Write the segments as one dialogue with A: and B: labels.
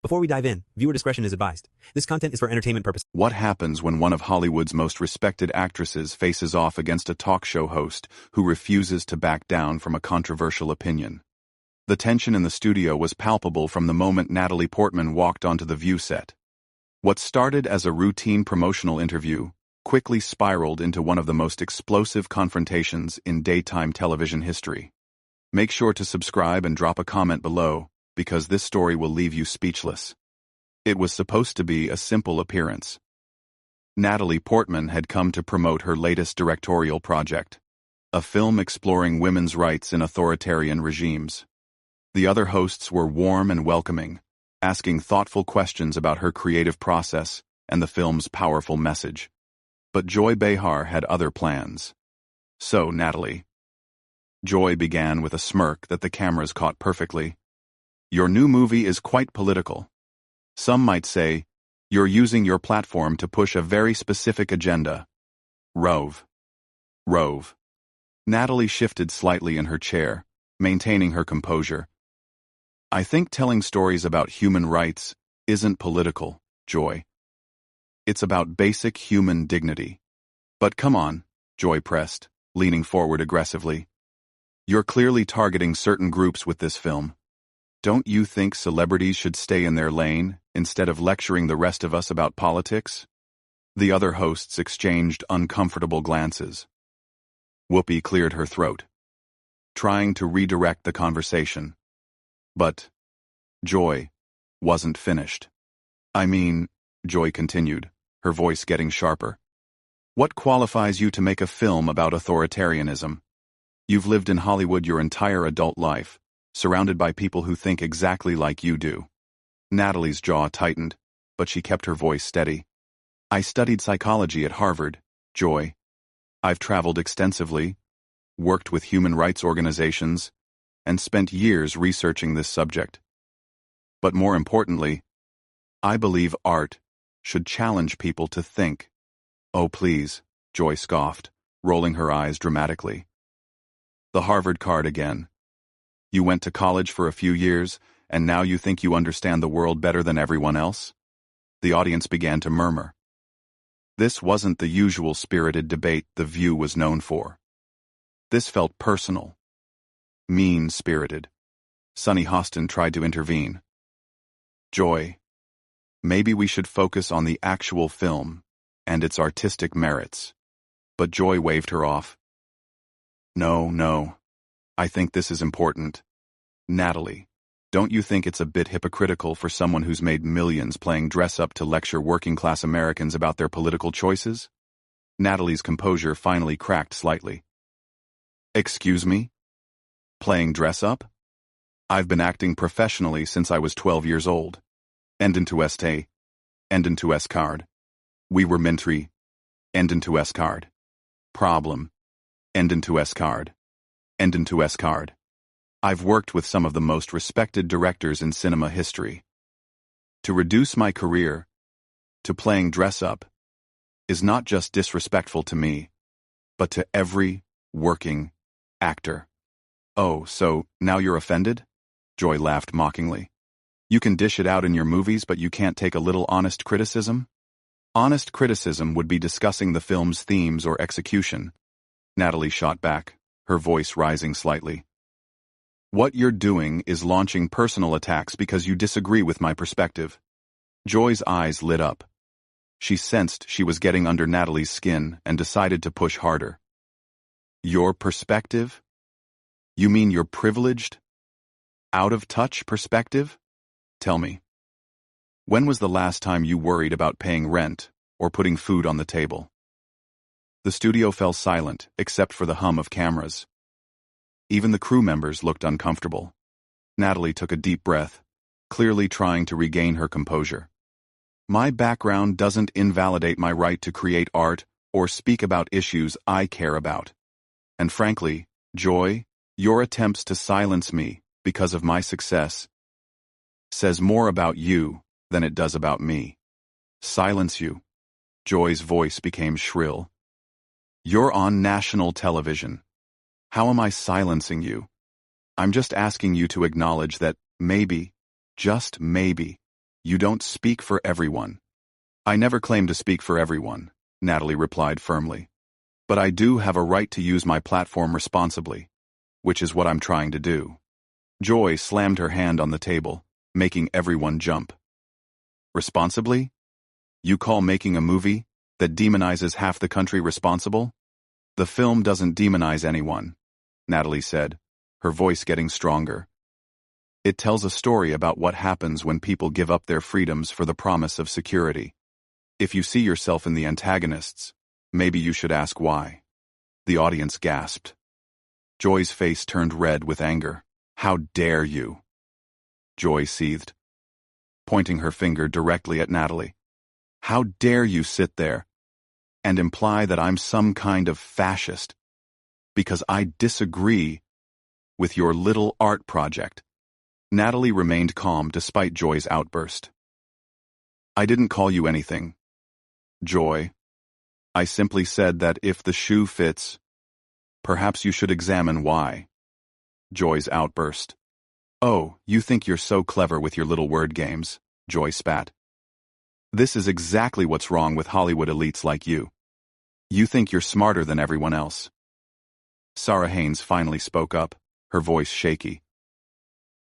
A: Before we dive in, viewer discretion is advised. This content is for entertainment purposes.
B: What happens when one of Hollywood's most respected actresses faces off against a talk show host who refuses to back down from a controversial opinion? The tension in the studio was palpable from the moment Natalie Portman walked onto the View set. What started as a routine promotional interview quickly spiraled into one of the most explosive confrontations in daytime television history. Make sure to subscribe and drop a comment below, because this story will leave you speechless. It was supposed to be a simple appearance. Natalie Portman had come to promote her latest directorial project, a film exploring women's rights in authoritarian regimes. The other hosts were warm and welcoming, asking thoughtful questions about her creative process and the film's powerful message. But Joy Behar had other plans. So, Natalie. Joy began with a smirk that the cameras caught perfectly. Your new movie is quite political. Some might say, you're using your platform to push a very specific agenda. Rove. Natalie shifted slightly in her chair, maintaining her composure. I think telling stories about human rights isn't political, Joy. It's about basic human dignity. But come on, Joy pressed, leaning forward aggressively. You're clearly targeting certain groups with this film. Don't you think celebrities should stay in their lane instead of lecturing the rest of us about politics? The other hosts exchanged uncomfortable glances. Whoopi cleared her throat, trying to redirect the conversation. But Joy wasn't finished. I mean, Joy continued, her voice getting sharper. What qualifies you to make a film about authoritarianism? You've lived in Hollywood your entire adult life, surrounded by people who think exactly like you do. Natalie's jaw tightened, but she kept her voice steady. I studied psychology at Harvard, Joy. I've traveled extensively, worked with human rights organizations, and spent years researching this subject. But more importantly, I believe art should challenge people to think. Oh please, Joy scoffed, rolling her eyes dramatically. The Harvard card again. You went to college for a few years, and now you think you understand the world better than everyone else? The audience began to murmur. This wasn't the usual spirited debate The View was known for. This felt personal, mean-spirited. Sunny Hostin tried to intervene. Joy, maybe we should focus on the actual film and its artistic merits. But Joy waved her off. No. I think this is important. Natalie, don't you think it's a bit hypocritical for someone who's made millions playing dress-up to lecture working-class Americans about their political choices? Natalie's composure finally cracked slightly. Excuse me? Playing dress-up? I've been acting professionally since I was 12 years old. Enden to este. Enden to es card. We were mentry. Enden to es card. Problem. Enden to es card. Enden to es card. I've worked with some of the most respected directors in cinema history. To reduce my career to playing dress-up is not just disrespectful to me, but to every working actor. Oh, so now you're offended? Joy laughed mockingly. You can dish it out in your movies, but you can't take a little honest criticism? Honest criticism would be discussing the film's themes or execution. Natalie shot back, her voice rising slightly. What you're doing is launching personal attacks because you disagree with my perspective. Joy's eyes lit up. She sensed she was getting under Natalie's skin and decided to push harder. Your perspective? You mean your privileged, out-of-touch perspective? Tell me. When was the last time you worried about paying rent or putting food on the table? The studio fell silent, except for the hum of cameras. Even the crew members looked uncomfortable. Natalie took a deep breath, clearly trying to regain her composure. My background doesn't invalidate my right to create art or speak about issues I care about. And frankly, Joy, your attempts to silence me because of my success says more about you than it does about me. Silence you. Joy's voice became shrill. You're on national television. How am I silencing you? I'm just asking you to acknowledge that maybe, just maybe, You don't speak for everyone. I never claim to speak for everyone, Natalie replied firmly. But I do have a right to use my platform responsibly, which is what I'm trying to do. Joy slammed her hand on the table, making everyone jump. Responsibly? You call making a movie that demonizes half the country responsible? The film doesn't demonize anyone, Natalie said, her voice getting stronger. It tells a story about what happens when people give up their freedoms for the promise of security. If you see yourself in the antagonists, maybe you should ask why. The audience gasped. Joy's face turned red with anger. How dare you? Joy seethed, pointing her finger directly at Natalie. How dare you sit there and imply that I'm some kind of fascist because I disagree with your little art project? Natalie remained calm despite Joy's outburst. I didn't call you anything, Joy. I simply said that if the shoe fits, perhaps you should examine why. Joy's outburst. Oh, you think you're so clever with your little word games, Joy spat. This is exactly what's wrong with Hollywood elites like you. You think you're smarter than everyone else. Sarah Haynes finally spoke up, her voice shaky.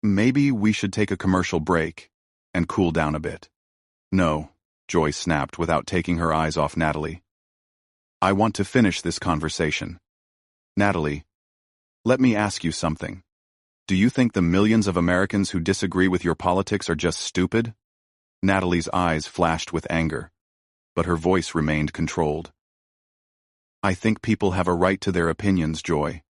B: Maybe we should take a commercial break and cool down a bit. No, Joy snapped without taking her eyes off Natalie. I want to finish this conversation. Natalie, let me ask you something. Do you think the millions of Americans who disagree with your politics are just stupid? Natalie's eyes flashed with anger, but her voice remained controlled. I think people have a right to their opinions, Joy.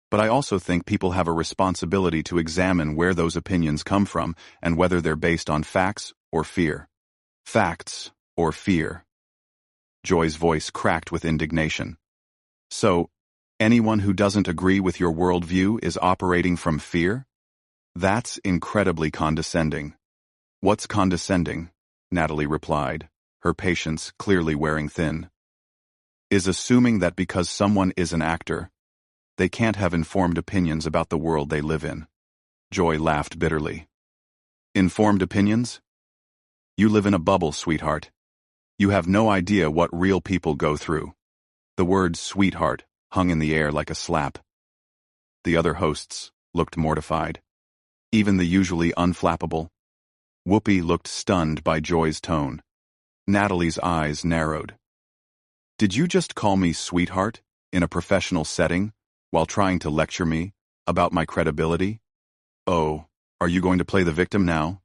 B: But I also think people have a responsibility to examine where those opinions come from and whether they're based on facts or fear. Facts or fear. Joy's voice cracked with indignation. So, anyone who doesn't agree with your worldview is operating from fear? That's incredibly condescending. What's condescending? Natalie replied, her patience clearly wearing thin. Is assuming that because someone is an actor, they can't have informed opinions about the world they live in. Joy laughed bitterly. Informed opinions? You live in a bubble, sweetheart. You have no idea what real people go through. The word sweetheart hung in the air like a slap. The other hosts looked mortified. Even the usually unflappable Whoopi looked stunned by Joy's tone. Natalie's eyes narrowed. Did you just call me sweetheart in a professional setting while trying to lecture me about my credibility? Oh, are you going to play the victim now?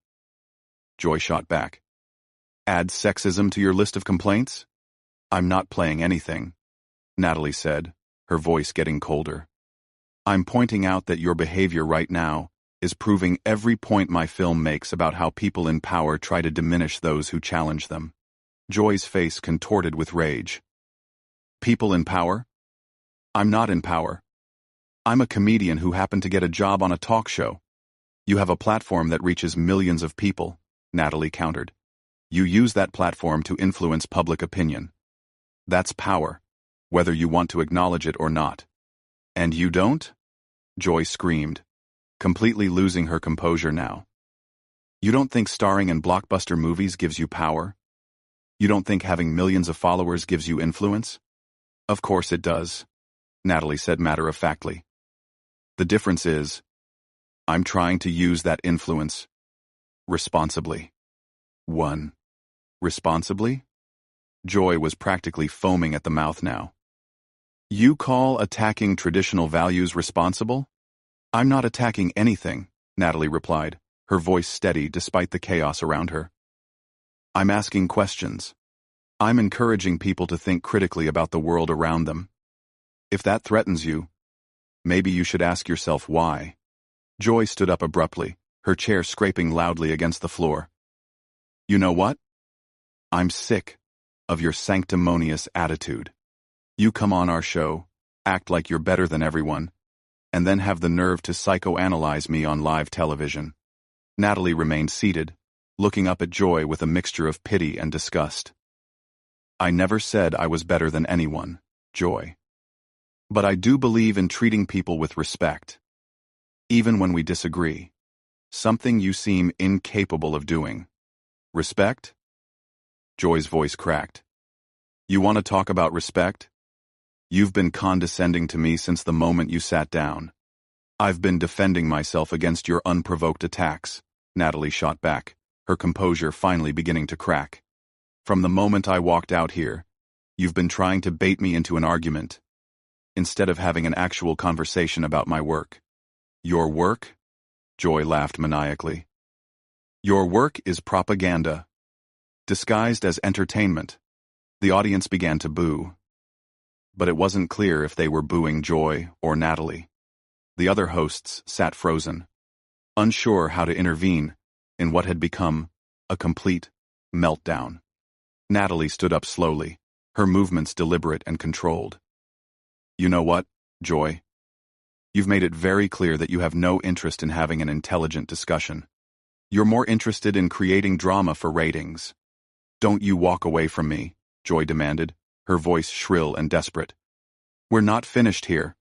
B: Joy shot back. Add sexism to your list of complaints? I'm not playing anything, Natalie said, her voice getting colder. I'm pointing out that your behavior right now is proving every point my film makes about how people in power try to diminish those who challenge them. Joy's face contorted with rage. People in power? I'm not in power. I'm a comedian who happened to get a job on a talk show. You have a platform that reaches millions of people, Natalie countered. You use that platform to influence public opinion. That's power, whether you want to acknowledge it or not. And you don't? Joy screamed, completely losing her composure now. You don't think starring in blockbuster movies gives you power? You don't think having millions of followers gives you influence? Of course it does, Natalie said matter-of-factly. The difference is, I'm trying to use that influence responsibly. 1. Responsibly? Joy was practically foaming at the mouth now. You call attacking traditional values responsible? I'm not attacking anything, Natalie replied, her voice steady despite the chaos around her. I'm asking questions. I'm encouraging people to think critically about the world around them. If that threatens you, maybe you should ask yourself why. Joy stood up abruptly, her chair scraping loudly against the floor. You know what? I'm sick of your sanctimonious attitude. You come on our show, act like you're better than everyone, and then have the nerve to psychoanalyze me on live television. Natalie remained seated, looking up at Joy with a mixture of pity and disgust. I never said I was better than anyone, Joy. But I do believe in treating people with respect, even when we disagree, something you seem incapable of doing. Respect? Joy's voice cracked. You want to talk about respect? You've been condescending to me since the moment you sat down. I've been defending myself against your unprovoked attacks, Natalie shot back, her composure finally beginning to crack. From the moment I walked out here, you've been trying to bait me into an argument, instead of having an actual conversation about my work. Your work? Joy laughed maniacally. Your work is propaganda, disguised as entertainment. The audience began to boo, but it wasn't clear if they were booing Joy or Natalie. The other hosts sat frozen, unsure how to intervene in what had become a complete meltdown. Natalie stood up slowly, her movements deliberate and controlled. You know what, Joy? You've made it very clear that you have no interest in having an intelligent discussion. You're more interested in creating drama for ratings. Don't you walk away from me, Joy demanded, her voice shrill and desperate. We're not finished here.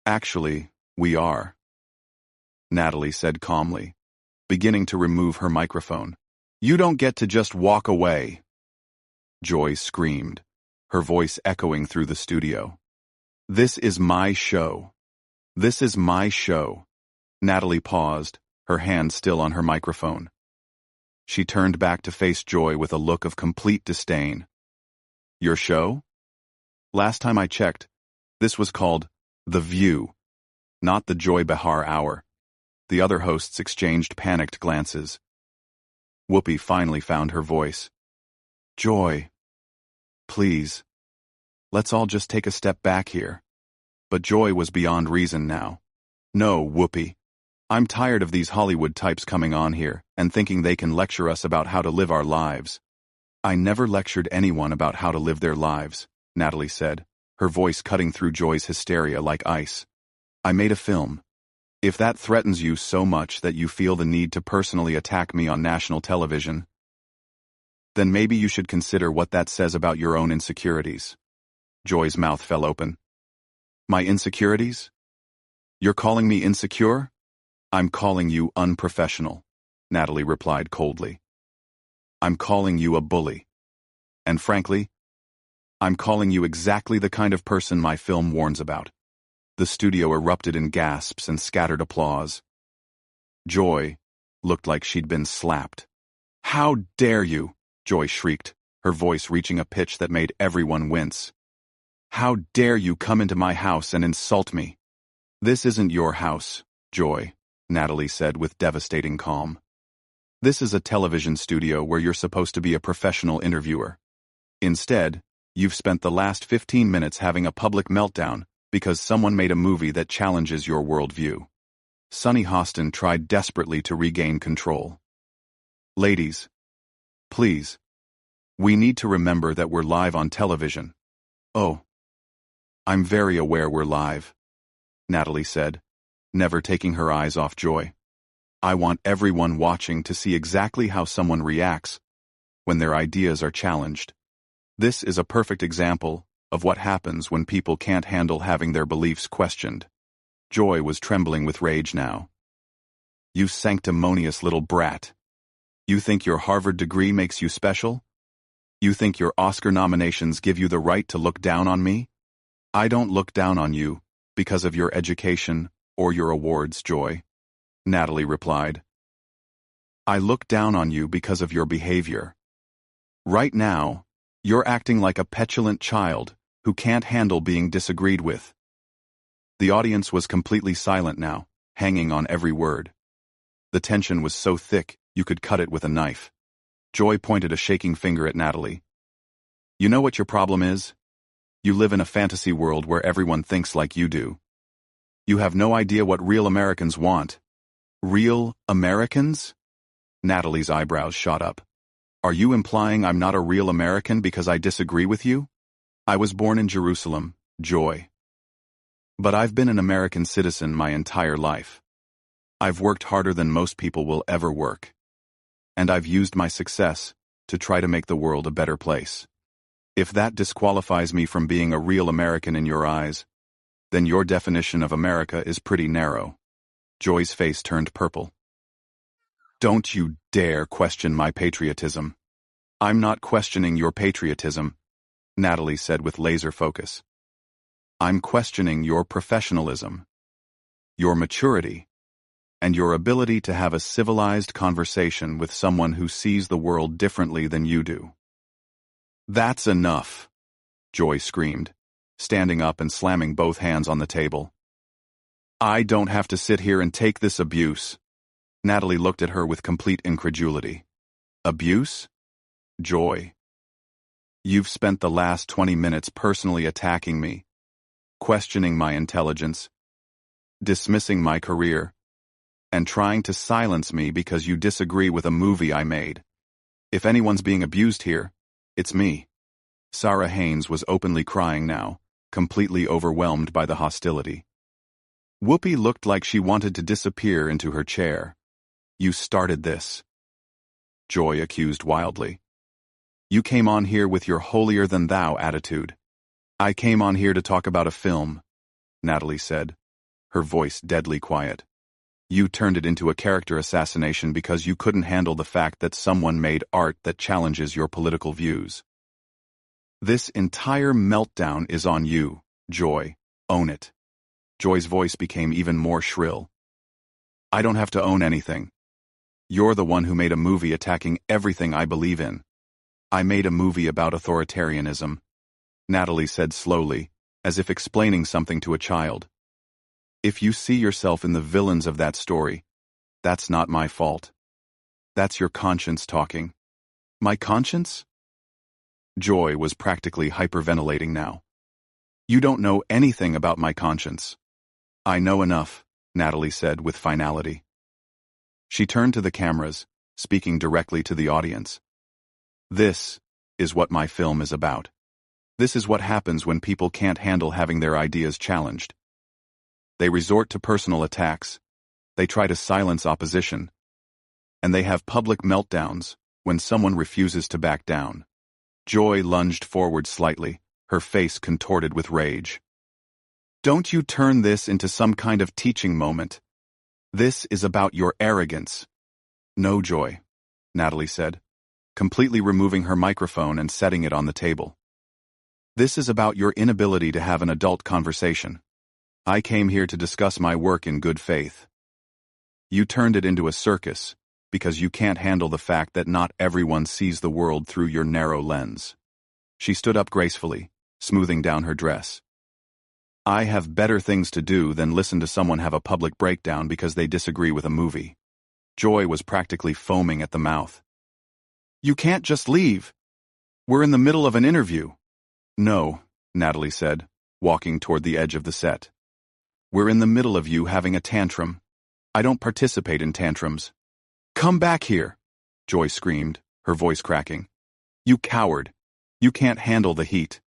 B: Actually, we are, Natalie said calmly, beginning to remove her microphone. You don't get to just walk away, Joy screamed, her voice echoing through the studio. This is my show. This is my show. Natalie paused, her hand still on her microphone. She turned back to face Joy with a look of complete disdain. Your show? Last time I checked, this was called The View, not the Joy Behar Hour. The other hosts exchanged panicked glances. Whoopi finally found her voice. Joy, please, let's all just take a step back here. But Joy was beyond reason now. No, Whoopi. I'm tired of these Hollywood types coming on here and thinking they can lecture us about how to live our lives. I never lectured anyone about how to live their lives, Natalie said, her voice cutting through Joy's hysteria like ice. I made a film. If that threatens you so much that you feel the need to personally attack me on national television, then maybe you should consider what that says about your own insecurities. Joy's mouth fell open. My insecurities? You're calling me insecure? I'm calling you unprofessional, Natalie replied coldly. I'm calling you a bully. And frankly, I'm calling you exactly the kind of person my film warns about. The studio erupted in gasps and scattered applause. Joy looked like she'd been slapped. How dare you? Joy shrieked, her voice reaching a pitch that made everyone wince. How dare you come into my house and insult me? This isn't your house, Joy, Natalie said with devastating calm. This is a television studio where you're supposed to be a professional interviewer. Instead, you've spent the last 15 minutes having a public meltdown because someone made a movie that challenges your worldview. Sunny Hostin tried desperately to regain control. Ladies, please, we need to remember that we're live on television. Oh, I'm very aware we're live, Natalie said, never taking her eyes off Joy. I want everyone watching to see exactly how someone reacts when their ideas are challenged. This is a perfect example of what happens when people can't handle having their beliefs questioned. Joy was trembling with rage now. You sanctimonious little brat. You think your Harvard degree makes you special? You think your Oscar nominations give you the right to look down on me? I don't look down on you because of your education or your awards, Joy, Natalie replied. I look down on you because of your behavior. Right now, you're acting like a petulant child who can't handle being disagreed with. The audience was completely silent now, hanging on every word. The tension was so thick you could cut it with a knife. Joy pointed a shaking finger at Natalie. You know what your problem is? You live in a fantasy world where everyone thinks like you do. You have no idea what real Americans want. Real Americans? Natalie's eyebrows shot up. Are you implying I'm not a real American because I disagree with you? I was born in Jerusalem, Joy. But I've been an American citizen my entire life. I've worked harder than most people will ever work. And I've used my success to try to make the world a better place. If that disqualifies me from being a real American in your eyes, then your definition of America is pretty narrow. Joy's face turned purple. Don't you dare question my patriotism. I'm not questioning your patriotism, Natalie said with laser focus. I'm questioning your professionalism, your maturity, and your ability to have a civilized conversation with someone who sees the world differently than you do. That's enough, Joy screamed, standing up and slamming both hands on the table. I don't have to sit here and take this abuse. Natalie looked at her with complete incredulity. Abuse? Joy. You've spent the last 20 minutes personally attacking me, questioning my intelligence, dismissing my career, and trying to silence me because you disagree with a movie I made. If anyone's being abused here, it's me. Sarah Haynes was openly crying now, completely overwhelmed by the hostility. Whoopi looked like she wanted to disappear into her chair. You started this, Joy accused wildly. You came on here with your holier-than-thou attitude. I came on here to talk about a film, Natalie said, her voice deadly quiet. You turned it into a character assassination because you couldn't handle the fact that someone made art that challenges your political views. This entire meltdown is on you, Joy. Own it. Joy's voice became even more shrill. I don't have to own anything. You're the one who made a movie attacking everything I believe in. I made a movie about authoritarianism, Natalie said slowly, as if explaining something to a child. If you see yourself in the villains of that story, that's not my fault. That's your conscience talking. My conscience? Joy was practically hyperventilating now. You don't know anything about my conscience. I know enough, Natalie said with finality. She turned to the cameras, speaking directly to the audience. This is what my film is about. This is what happens when people can't handle having their ideas challenged. They resort to personal attacks, they try to silence opposition, and they have public meltdowns when someone refuses to back down. Joy lunged forward slightly, her face contorted with rage. Don't you turn this into some kind of teaching moment. This is about your arrogance. No, Joy, Natalie said, completely removing her microphone and setting it on the table. This is about your inability to have an adult conversation. I came here to discuss my work in good faith. You turned it into a circus because you can't handle the fact that not everyone sees the world through your narrow lens. She stood up gracefully, smoothing down her dress. I have better things to do than listen to someone have a public breakdown because they disagree with a movie. Joy was practically foaming at the mouth. You can't just leave. We're in the middle of an interview. No, Natalie said, walking toward the edge of the set. We're in the middle of you having a tantrum. I don't participate in tantrums. Come back here, Joy screamed, her voice cracking. You coward. You can't handle the heat.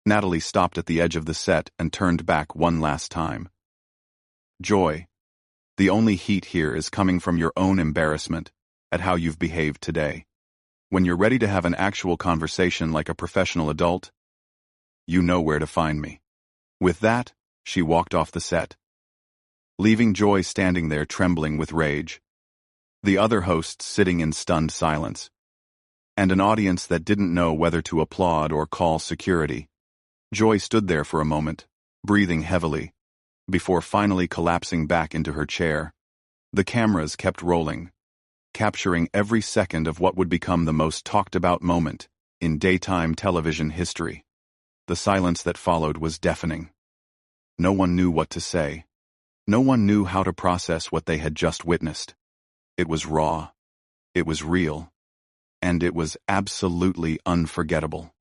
B: Natalie stopped at the edge of the set and turned back one last time. Joy, the only heat here is coming from your own embarrassment at how you've behaved today. When you're ready to have an actual conversation like a professional adult, you know where to find me. With that, she walked off the set, leaving Joy standing there trembling with rage, the other hosts sitting in stunned silence, and an audience that didn't know whether to applaud or call security. Joy stood there for a moment, breathing heavily, before finally collapsing back into her chair. The cameras kept rolling, capturing every second of what would become the most talked-about moment in daytime television history. The silence that followed was deafening. No one knew what to say. No one knew how to process what they had just witnessed. It was raw. It was real. And it was absolutely unforgettable.